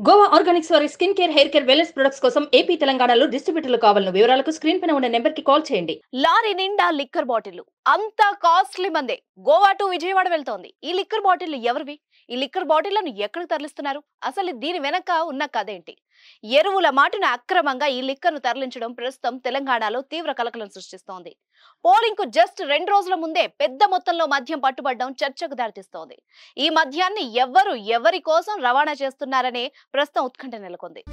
Goa Organics వారి skin care, hair care, wellness products కోసం AP, తెలంగాణలో డిస్ట్రిబ్యూటర్లు కావాలను వివరాలకు స్క్రీన్ పైన ఉన్న నెంబర్ కి కాల్ చేయండి. లారీ నిండా లిక్కర్ బాటిల్ అంతా కాస్ట్లీ మందే గోవా టు విజయవాడ వెళ్తోంది. ఈ లిక్కర్ బాటిల్ ఎవరివి? ఈ లిక్కర్ బాటిళ్లను ఎక్కడికి తరలిస్తున్నారు? అసలు దీని వెనక ఉన్న కథ ఏంటి? ఎరువుల మాటను అక్రమంగా ఈ లిక్కర్ను తరలించడం ప్రస్తుతం తెలంగాణలో తీవ్ర కలకలం సృష్టిస్తోంది. పోలింగ్ కు జస్ట్ 2 రోజుల ముందే పెద్ద మొత్తంలో మద్యం పట్టుబడడం చర్చకు దారితీస్తోంది. ఈ మద్యాన్ని ఎవరి కోసం రవాణా చేస్తున్నారనే ప్రస్తుతం ఉత్కంఠ నెలకొంది.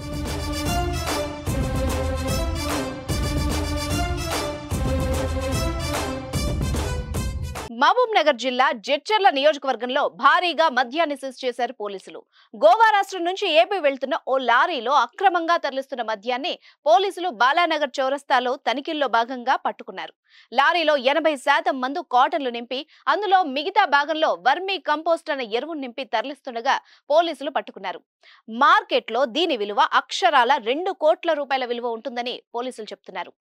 మహబూబ్ నగర్ జిల్లా జడ్చర్ల నియోజకవర్గంలో భారీగా మద్యాన్ని సీజ్ చేశారు పోలీసులు. గోవా రాష్ట్రం నుంచి ఏపీ వెళ్తున్న ఓ లారీలో అక్రమంగా తరలిస్తున్న మద్యాన్ని పోలీసులు బాలానగర్ చౌరస్తాలో తనిఖీల్లో భాగంగా పట్టుకున్నారు. లారీలో 80% మందు కాటన్లు నింపి అందులో మిగతా భాగంలో వర్మీ కంపోస్ట్ అనే ఎరువును నింపి తరలిస్తుండగా పోలీసులు పట్టుకున్నారు. మార్కెట్లో దీని విలువ అక్షరాల 2 కోట్ల రూపాయల విలువ ఉంటుందని పోలీసులు చెప్తున్నారు.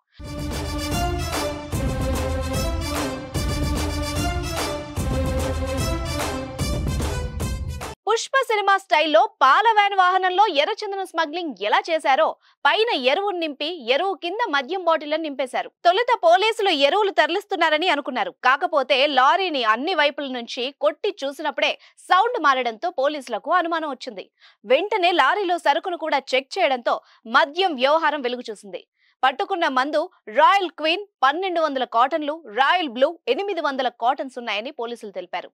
పుష్ప సినిమా స్టైల్లో పాల వ్యాన్ వాహనంలో ఎర్రచందనం స్మగ్లింగ్ ఎలా చేశారో పైన ఎరువును నింపి ఎరువు కింద మద్యం బాటిళ్లను నింపేశారు. తొలుత పోలీసులు ఎరువులు తరలిస్తున్నారని అనుకున్నారు. కాకపోతే లారీని అన్ని వైపుల నుంచి కొట్టి చూసినప్పుడే సౌండ్ మారడంతో పోలీసులకు అనుమానం వచ్చింది. వెంటనే లారీలో సరుకును కూడా చెక్ చేయడంతో మద్యం వ్యవహారం వెలుగు చూసింది. పట్టుకున్న మందు రాయల్ క్వీన్ 1200 కాటన్లు, రాయల్ బ్లూ 800 కాటన్స్ ఉన్నాయని పోలీసులు తెలిపారు.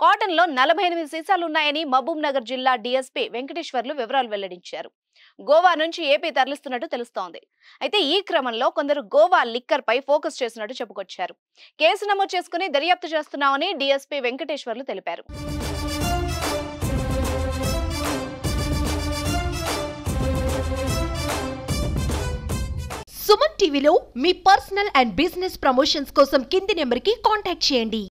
కాటన్ లో 48 సీసాలు ఉన్నాయని మహబూబ్ నగర్ జిల్లా డీఎస్పీ వెంకటేశ్వర్లు వివరాలు వెల్లడించారు. గోవా నుంచి ఏపీ తరలిస్తున్నట్టు తెలుస్తోంది. అయితే ఈ క్రమంలో కొందరు గోవా లిక్కర్ పై ఫోకస్ చేసినట్టు చెప్పుకొచ్చారు. కేసు నమోదు చేసుకుని దర్యాప్తు చేస్తున్నామని డీఎస్పీ వెంకటేశ్వర్లు తెలిపారు. సుమన్ టీవీలో మీ పర్సనల్ అండ్ బిజినెస్ ప్రమోషన్స్ కోసం కింది నెంబర్కి కాంటాక్ట్ చేయండి.